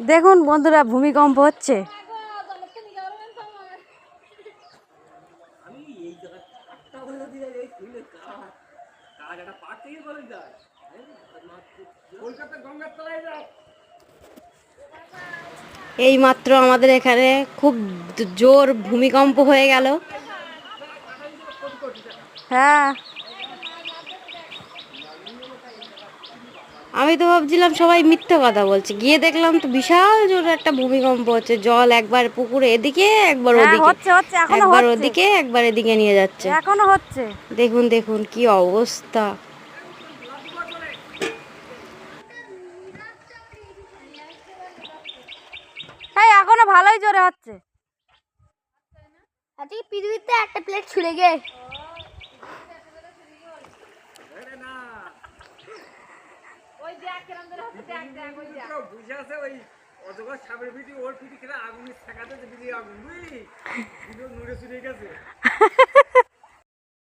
দেখুন বন্ধুরা, ভূমিকম্প হচ্ছে। এই মাত্র আমাদের এখানে খুব জোর ভূমিকম্প হয়ে গেল। হ্যাঁ, আমি তো ভাবছিলাম সবাই মিথ্যে কথা বলছে, গিয়ে দেখলাম তো বিশাল জোর একটা ভূমিকম্প হচ্ছে। জল একবার পুকুরে এদিকে, একবার ওদিকে, একবার ওদিকে, একবার এদিকে নিয়ে যাচ্ছে। এখনো হচ্ছে। দেখুন দেখুন কি অবস্থা। হ্যাঁ, এখনো ভালোই জোরে হচ্ছে। আজকে পৃথিবীতে একটা প্লেট ছুঁড়ে গে ওই দেখ কেমন ধরে হচ্ছে, দেখ দেখ ওই দেখ বুঝে আছে। ওই অজগর সাপের পিঠে ওর পিঠে খেলা আগুন ছেকাতে যে বিলি আগুন বুঝলি ভিডিও নুড়ে চুরে গেছে।